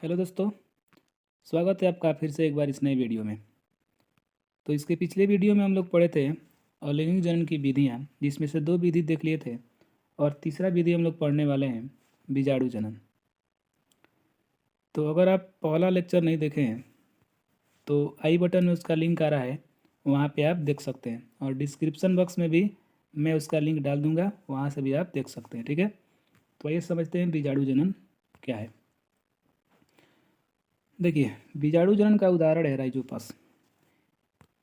Hello दोस्तों, स्वागत है आपका फिर से एक बार इस नए वीडियो में। तो इसके पिछले वीडियो में हम लोग पढ़े थे अलैंगिक जनन की विधियाँ, जिसमें से 2 विधि देख लिए थे और तीसरा विधि हम लोग पढ़ने वाले हैं बीजाणु जनन। तो अगर आप पहला लेक्चर नहीं देखे हैं तो आई बटन में उसका लिंक आ रहा है, वहाँ पे आप देख सकते हैं, और डिस्क्रिप्शन बॉक्स में भी मैं उसका लिंक डाल दूँगा, वहाँ से भी आप देख सकते हैं। ठीक है, तो आइए समझते हैं बीजाणु जनन क्या है। देखिए, बीजाणु जनन का उदाहरण है राइजोपस।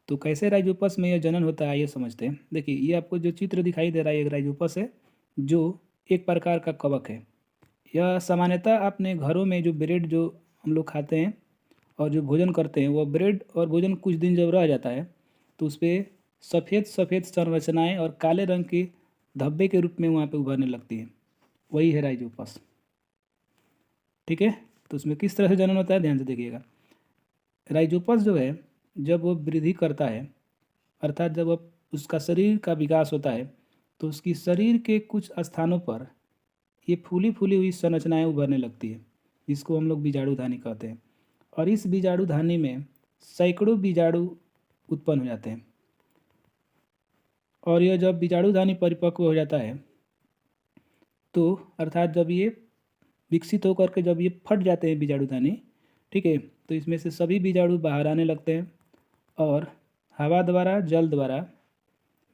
तो कैसे राइजोपस में यह जनन होता है ये समझते हैं। देखिए, ये आपको जो चित्र दिखाई दे रहा है, एक राइजोपस है जो एक प्रकार का कवक है। यह सामान्यतः अपने घरों में जो ब्रेड जो हम लोग खाते हैं और जो भोजन करते हैं, वह ब्रेड और भोजन कुछ दिन जब रह जाता है तो उस पर सफ़ेद सफ़ेद संरचनाएँ और काले रंग के धब्बे के रूप में वहाँ पे उभरने लगती है। वही है राइजोपस। ठीक है, तो उसमें किस तरह से जनन होता है ध्यान से देखिएगा। राइजोपस जो है, जब वो वृद्धि करता है, अर्थात जब अब उसका शरीर का विकास होता है, तो उसकी शरीर के कुछ स्थानों पर ये फूली फूली हुई संरचनाएं उभरने लगती है, जिसको हम लोग बीजाणुधानी कहते हैं। और इस बीजाणुधानी में सैकड़ों बीजाणु उत्पन्न हो जाते हैं। और यह जब बीजाणुधानी परिपक्व हो जाता है, तो अर्थात जब ये विकसित होकर के जब ये फट जाते हैं बीजाणुधानी, ठीक है, तो इसमें से सभी बीजाणु बाहर आने लगते हैं और हवा द्वारा, जल द्वारा,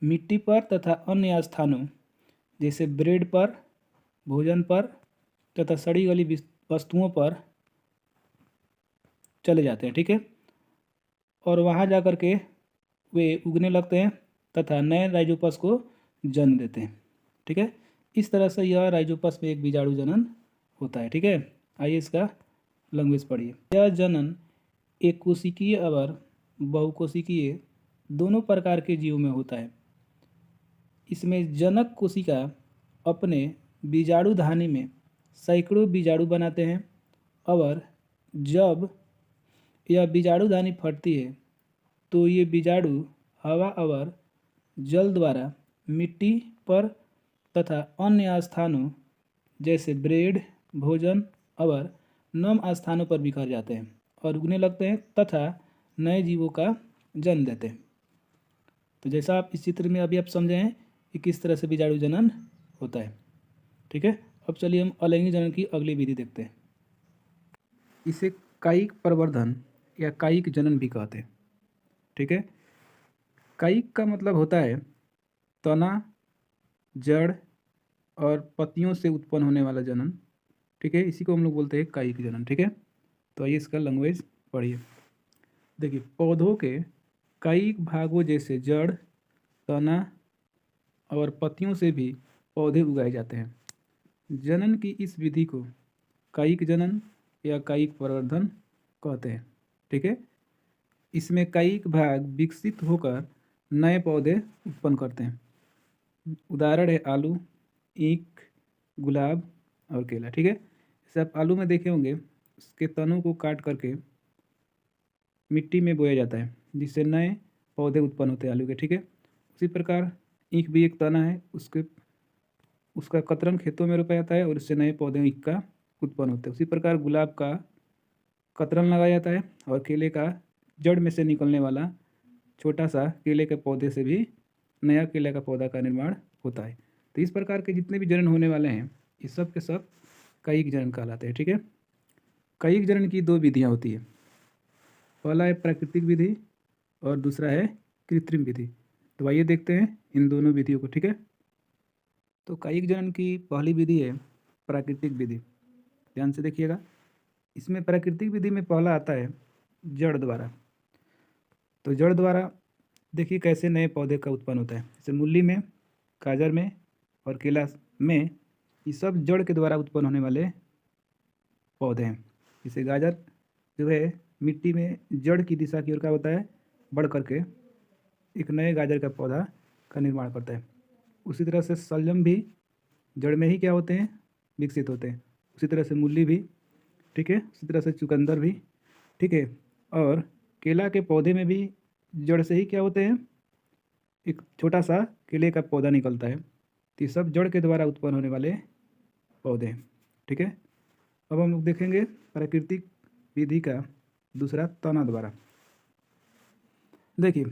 मिट्टी पर तथा अन्य स्थानों जैसे ब्रेड पर, भोजन पर तथा सड़ी गली वस्तुओं पर चले जाते हैं। ठीक है, और वहाँ जा कर के वे उगने लगते हैं तथा नए राइजोपस को जन्म देते हैं। ठीक है, इस तरह से यह राइजोपस में एक बीजाणु जनन होता है। ठीक है, आइए इसका लैंग्वेज पढ़िए। यह जनन एक कोशिकीय और बहुकोशिकीय दोनों प्रकार के जीवों में होता है। इसमें जनक कोशिका अपने बीजाणुधानी में सैकड़ों बीजाणु बनाते हैं, और जब यह बीजाणुधानी फटती है तो ये बीजाणु हवा और जल द्वारा मिट्टी पर तथा अन्य स्थानों जैसे ब्रेड, भोजन और नम स्थानों पर बिखर जाते हैं और उगने लगते हैं तथा नए जीवों का जन्म देते हैं। तो जैसा आप इस चित्र में अभी आप समझे हैं कि किस तरह से बीजाणु जनन होता है। ठीक है, अब चलिए हम अलैंगिक जनन की अगली विधि देखते हैं। इसे कायिक प्रवर्धन या कायिक जनन भी कहते हैं। ठीक है, कायिक का मतलब होता है तना, जड़ और पत्तियों से उत्पन्न होने वाला जनन। ठीक है, इसी को हम लोग बोलते हैं कायिक जनन। ठीक है, तो आइए इसका लैंग्वेज पढ़िए। देखिए, पौधों के कायिक भागों जैसे जड़, तना और पत्तियों से भी पौधे उगाए जाते हैं। जनन की इस विधि को कायिक जनन या कायिक प्रवर्धन कहते हैं। ठीक है, इसमें कायिक भाग विकसित होकर नए पौधे उत्पन्न करते हैं। उदाहरण है आलू, ईख, गुलाब और केला। ठीक है, जैसे आप आलू में देखे होंगे, उसके तनों को काट करके मिट्टी में बोया जाता है, जिससे नए पौधे उत्पन्न होते हैं आलू के। ठीक है, उसी प्रकार ईख भी एक तना है, उसका कतरन खेतों में रोपा जाता है और इससे नए पौधे ईख का उत्पन्न होते हैं। उसी प्रकार गुलाब का कतरन लगाया जाता है और केले का जड़ में से निकलने वाला छोटा सा केले के पौधे से भी नया केले का पौधा का निर्माण होता है। तो इस प्रकार के जितने भी जनन होने वाले हैं, ये सब के सब कायिक जनन कहलाते हैं। ठीक है, कायिक जनन की 2 विधियाँ होती है। पहला है प्राकृतिक विधि और दूसरा है कृत्रिम विधि। तो आइए देखते हैं इन दोनों विधियों को। ठीक है, तो कायिक जनन की पहली विधि है प्राकृतिक विधि। ध्यान से देखिएगा, इसमें प्राकृतिक विधि में पहला आता है जड़ द्वारा। तो जड़ द्वारा देखिए कैसे नए पौधे का उत्पन्न होता है। जैसे मूली में, गाजर में और केला में, ये सब जड़ के द्वारा उत्पन्न होने वाले पौधे हैं। जैसे गाजर जो है मिट्टी में जड़ की दिशा की ओर क्या होता है, बढ़ करके एक नए गाजर का पौधा का निर्माण करता है। उसी तरह से शलजम भी जड़ में ही क्या होते हैं, विकसित होते हैं। उसी तरह से मूली भी, ठीक है, उसी तरह से चुकंदर भी। ठीक है, और केला के पौधे में भी जड़ से ही क्या होते हैं, एक छोटा सा केले का पौधा निकलता है। तो ये सब जड़ के द्वारा उत्पन्न होने वाले पौधे हैं। ठीक है, अब हम लोग देखेंगे प्राकृतिक विधि का दूसरा तना द्वारा। देखिए,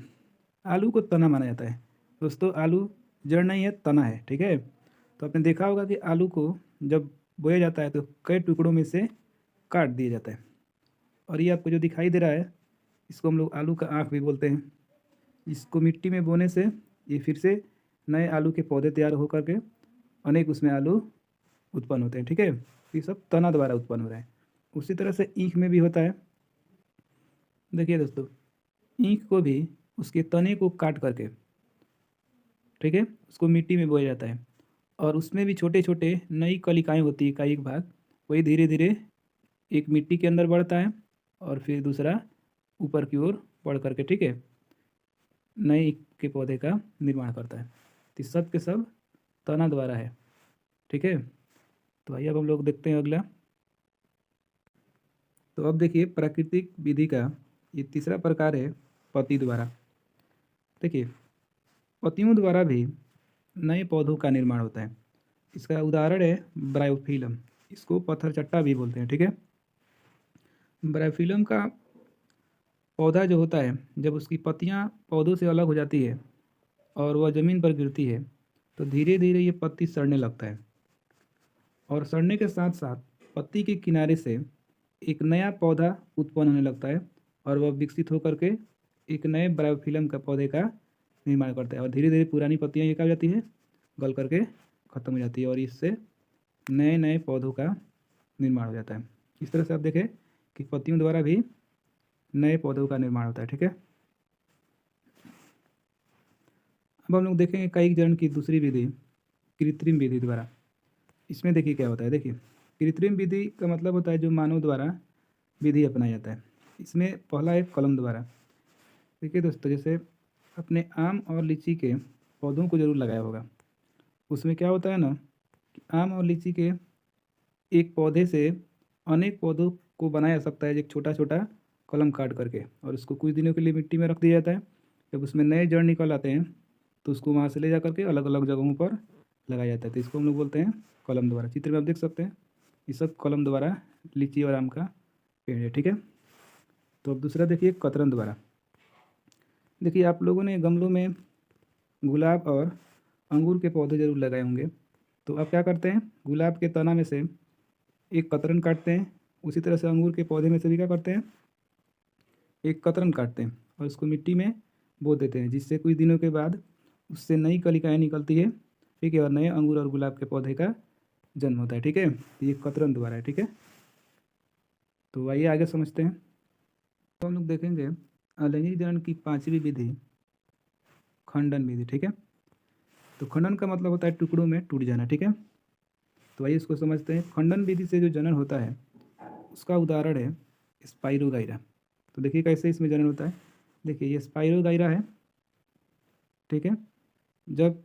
आलू को तना माना जाता है दोस्तों। आलू जड़ नहीं है, तना है, ठीक है। तो आपने देखा होगा कि आलू को जब बोया जाता है तो कई टुकड़ों में से काट दिया जाता है। और ये आपको जो दिखाई दे रहा है, इसको हम लोग आलू का आँख भी बोलते हैं। इसको मिट्टी में बोने से ये फिर से नए आलू के पौधे तैयार होकर के अनेक उसमें आलू उत्पन्न होते हैं, ठीक है। ये सब तना द्वारा उत्पन्न हो रहा है। उसी तरह से ईख में भी होता है। देखिए दोस्तों, ईख को भी उसके तने को काट करके, ठीक है, उसको मिट्टी में बोया जाता है और उसमें भी छोटे छोटे नई कलिकाएँ होती है का एक भाग, वही धीरे धीरे एक मिट्टी के अंदर बढ़ता है और फिर दूसरा ऊपर की ओर बढ़ करके, ठीक है, नए के पौधे का निर्माण करता है। तो सब के सब तना द्वारा है, ठीक है। तो आइए अब हम लोग देखते हैं अगला। तो अब देखिए, प्राकृतिक विधि का ये तीसरा प्रकार है पत्ती द्वारा। देखिए, पत्तियों द्वारा भी नए पौधों का निर्माण होता है। इसका उदाहरण है ब्रायोफिलम। इसको पत्थर चट्टा भी बोलते हैं, ठीक है। ब्रायोफिलम का पौधा जो होता है, जब उसकी पत्तियां पौधों से अलग हो जाती है और वह ज़मीन पर गिरती है तो धीरे धीरे ये पत्ती सड़ने लगता है और सड़ने के साथ साथ पत्ती के किनारे से एक नया पौधा उत्पन्न होने लगता है और वह विकसित होकर के एक नए ब्रायोफिलम का पौधे का निर्माण करता है। और धीरे धीरे पुरानी पत्तियां ये क्या हो जाती है, गल करके ख़त्म हो जाती है और इससे नए नए पौधों का निर्माण हो जाता है। इस तरह से आप देखें कि पत्तियों द्वारा भी नए पौधों का निर्माण होता है, ठीक है। अब हम लोग देखेंगे कई चरण की दूसरी विधि, कृत्रिम विधि द्वारा। इसमें देखिए क्या होता है। देखिए, कृत्रिम विधि का मतलब होता है जो मानव द्वारा विधि अपनाया जाता है। इसमें पहला है कलम द्वारा। देखिए दोस्तों, जैसे अपने आम और लीची के पौधों को जरूर लगाया होगा। उसमें क्या होता है ना कि आम और लीची के एक पौधे से अनेक पौधों को बनाया जा सकता है, एक छोटा छोटा कलम काट करके, और उसको कुछ दिनों के लिए मिट्टी में रख दिया जाता है। जब उसमें नए जड़ निकल आते हैं तो उसको वहाँ से ले जा करके अलग अलग जगहों पर लगाया जाता है। तो इसको हम लोग बोलते हैं कलम द्वारा। चित्र में आप देख सकते हैं, ये सब कलम द्वारा लीची और आम का पेड़ है, ठीक है। तो अब दूसरा देखिए, कतरन द्वारा। देखिए, आप लोगों ने गमलों में गुलाब और अंगूर के पौधे जरूर लगाए होंगे। तो आप क्या करते हैं, गुलाब के तना में से एक कतरन काटते हैं, उसी तरह से अंगूर के पौधे में से भी क्या करते हैं, एक कतरन काटते हैं और उसको मिट्टी में बो देते हैं, जिससे कुछ दिनों के बाद उससे नई कलिकाएँ निकलती है, ठीक है, और नए अंगूर और गुलाब के पौधे का जन्म होता है, ठीक है। ये कतरन द्वारा है, ठीक है। तो आइए आगे समझते हैं। तो हम लोग देखेंगे अलैंगिक जनन की पांचवी विधि, खंडन विधि, ठीक है। तो खंडन का मतलब होता है टुकड़ों में टूट जाना, ठीक है। तो आइए इसको समझते हैं। खंडन विधि से जो जनन होता है उसका उदाहरण है स्पाइरोगाइरा। तो देखिए कैसे इसमें जनन होता है। देखिए, ये स्पाइरोगाइरा है, ठीक है। जब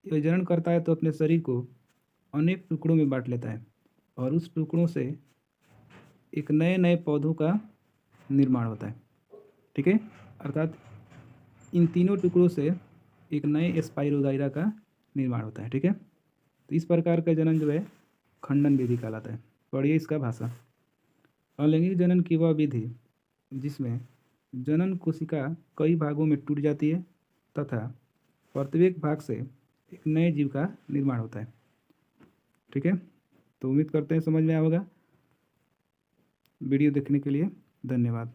यह जनन करता है तो अपने शरीर को अनेक टुकड़ों में बांट लेता है और उस टुकड़ों से एक नए नए पौधों का निर्माण होता है, ठीक है। अर्थात इन तीनों टुकड़ों से एक नए स्पाइरोगाइरा का निर्माण होता है, ठीक है। तो इस प्रकार का जनन जो है खंडन विधि कहलाता है। पढ़िए इसका भाषा। अलैंगिक जनन की वह विधि जिसमें जनन कोशिका कई भागों में टूट जाती है तथा प्रत्येक भाग से एक नए जीव का निर्माण होता है, ठीक है। तो उम्मीद करते हैं समझ में आया होगा। वीडियो देखने के लिए धन्यवाद।